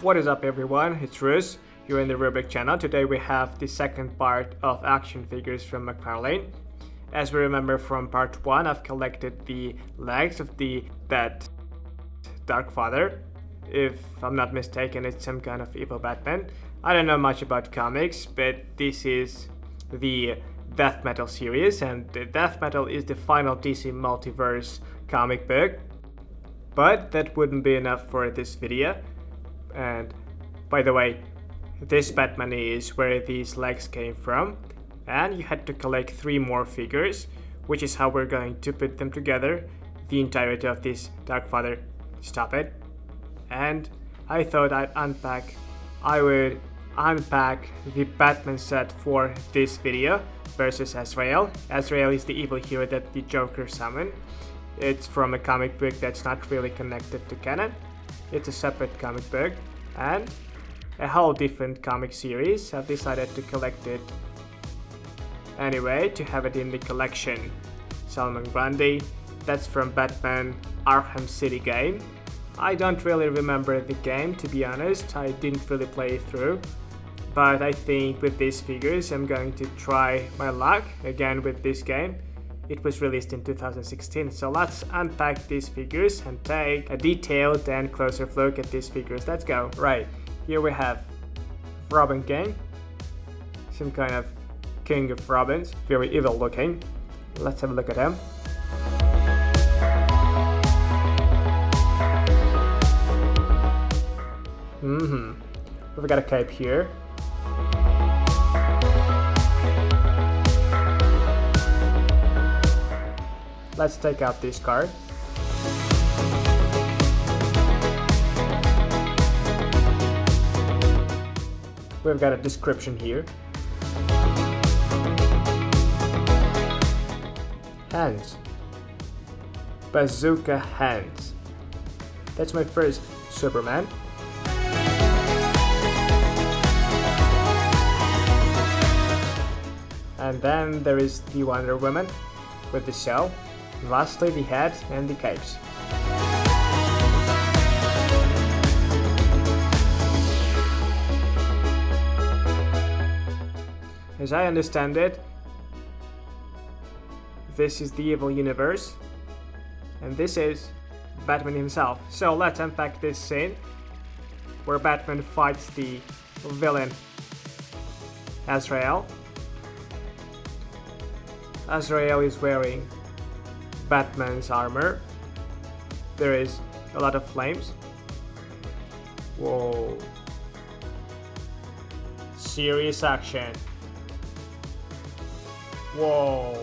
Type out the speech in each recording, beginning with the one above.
What is up everyone, it's Rus, you're in the Rubik channel. Today we have the second part of action figures from McFarlane. As we remember from part 1, I've collected the legs of that Darkfather. If I'm not mistaken, it's some kind of evil Batman. I don't know much about comics, but this is the Death Metal series, and the Death Metal is the final DC Multiverse comic book. But that wouldn't be enough for this video. And by the way, this Batman is where these legs came from, and you had to collect 3 more figures, which is how we're going to put them together, the entirety of this Darkfather. Stop it. And I thought I would unpack the Batman set for this video versus Azrael. Azrael is the evil hero that the Joker summoned. It's from a comic book that's not really connected to canon. It's a separate comic book and a whole different comic series. I've decided to collect it anyway, to have it in the collection. Solomon Grandi, that's from Batman Arkham City game. I don't really remember the game, to be honest. I didn't really play it through. But I think with these figures I'm going to try my luck again with this game. It was released in 2016, so let's unpack these figures and take a detailed and closer look at these figures. Let's go. Right, here we have Robin King, some kind of king of Robins, very evil looking. Let's have a look at him. We've got a cape here. Let's take out this card. We've got a description here. Hands. Bazooka hands. That's my first Superman. And then there is the Wonder Woman with the shell. Lastly, the head and the capes. As I understand it, this is the evil universe, and this is Batman himself. So let's unpack this scene where Batman fights the villain Azrael. Azrael is wearing Batman's armor. There is a lot of flames. Whoa. Serious action. Whoa.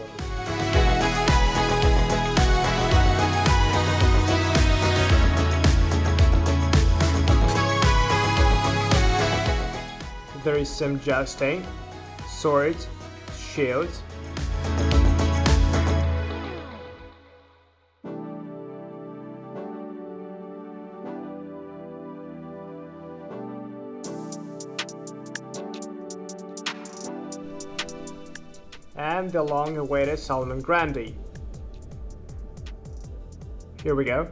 There is some jousting, swords, shields. And the long-awaited Solomon Grandi. Here we go.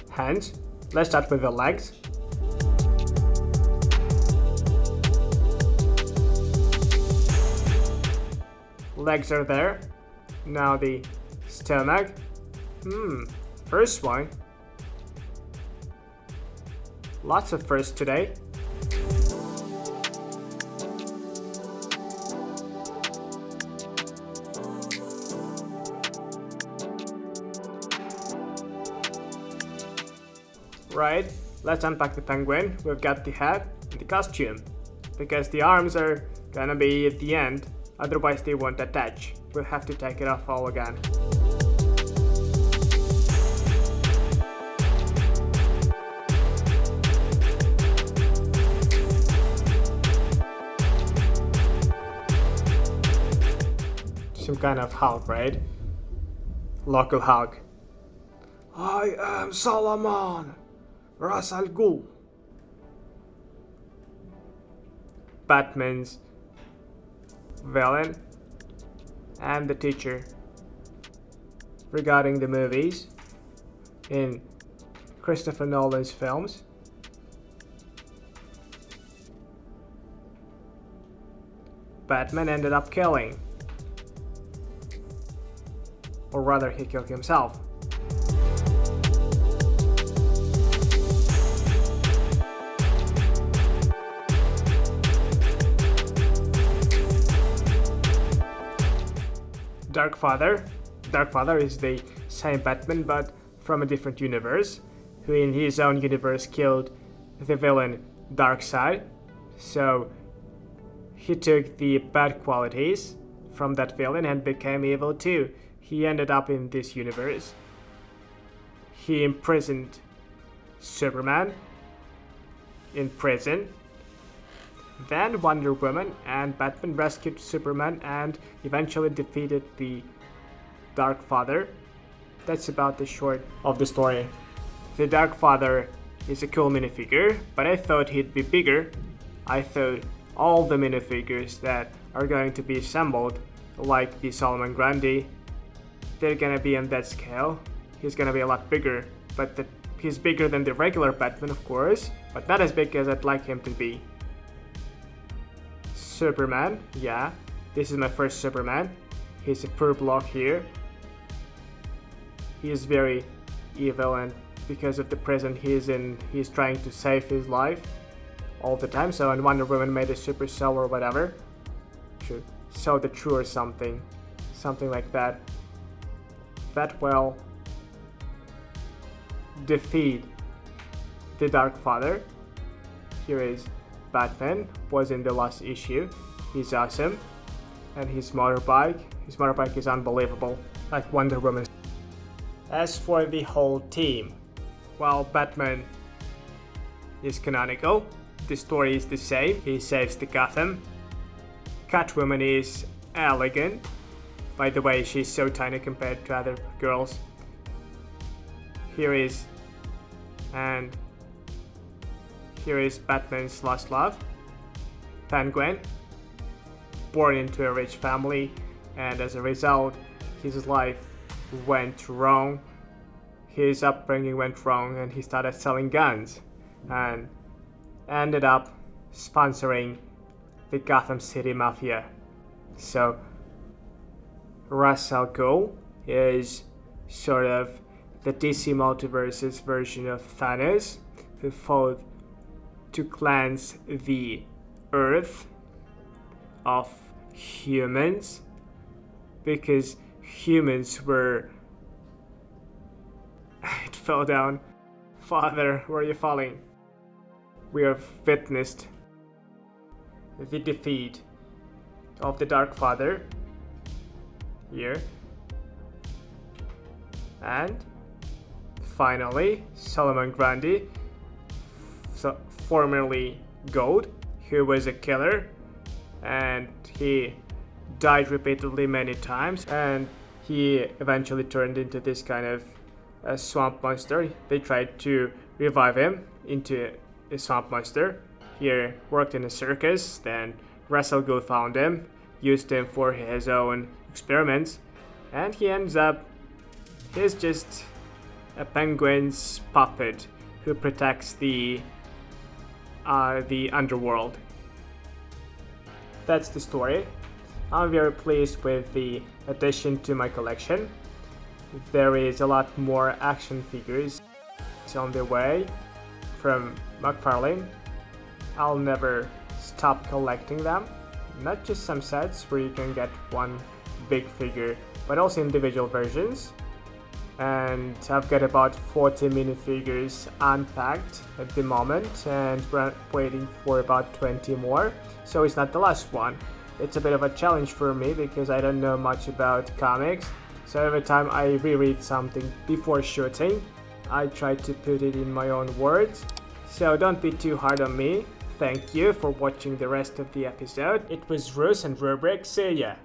Hands. Let's start with the legs. Legs are there. Now the stomach. First one. Lots of firsts today. Right, let's unpack the penguin. We've got the hat and the costume, because the arms are gonna be at the end, otherwise they won't attach. We'll have to take it off all again. Some kind of Hulk, right? Local Hulk. I am Solomon! Ghul. Batman's villain and the teacher regarding the movies in Christopher Nolan's films. Batman ended up killing. Or rather, he killed himself. Darkfather is the same Batman but from a different universe, who in his own universe killed the villain Darkseid. So he took the bad qualities from that villain and became evil too. He ended up in this universe. He imprisoned Superman in prison. Then Wonder Woman and Batman rescued Superman and eventually defeated the Darkfather. That's about the short of the story. The Darkfather is a cool minifigure, but I thought he'd be bigger. I thought all the minifigures that are going to be assembled, like the Solomon Grandi, they're gonna be on that scale. He's gonna be a lot bigger, but he's bigger than the regular Batman, of course, but not as big as I'd like him to be. Superman, yeah, this is my first Superman. He's a poor block here. He is very evil, and because of the prison he's in, he's trying to save his life all the time. So when Wonder Woman made a super cell or whatever, to sow the true or something like that, that will defeat the Darkfather. Here is Batman, was in the last issue. He's awesome. And his motorbike is unbelievable, like Wonder Woman. As for the whole team, well, Batman is canonical. The story is the same. He saves the Gotham. Catwoman is elegant. By the way, she's so tiny compared to other girls. Here is Batman's lost love, Penguin, born into a rich family, and as a result, his life went wrong. His upbringing went wrong, and he started selling guns, and ended up sponsoring the Gotham City Mafia. So, Ghul is sort of the DC Multiverse's version of Thanos, who fought to cleanse the Earth of humans, because humans were... It fell down. Father, where are you falling? We have witnessed the defeat of the Darkfather here. And finally, Solomon Grandi, formerly Ghul, who was a killer, and he died repeatedly many times, and he eventually turned into this kind of a swamp monster. They tried to revive him into a swamp monster. He worked in a circus, then Ghul found him, used him for his own experiments, and he ends up, he's just a penguin's puppet who protects the underworld. That's the story. I'm very pleased with the addition to my collection. There is a lot more action figures on the way from McFarlane. I'll never stop collecting them. Not just some sets where you can get one big figure, but also individual versions. And I've got about 40 minifigures unpacked at the moment, and we're waiting for about 20 more. So it's not the last one. It's a bit of a challenge for me because I don't know much about comics. So every time I reread something before shooting, I try to put it in my own words. So don't be too hard on me. Thank you for watching the rest of the episode. It was Rose and Rubric. See ya!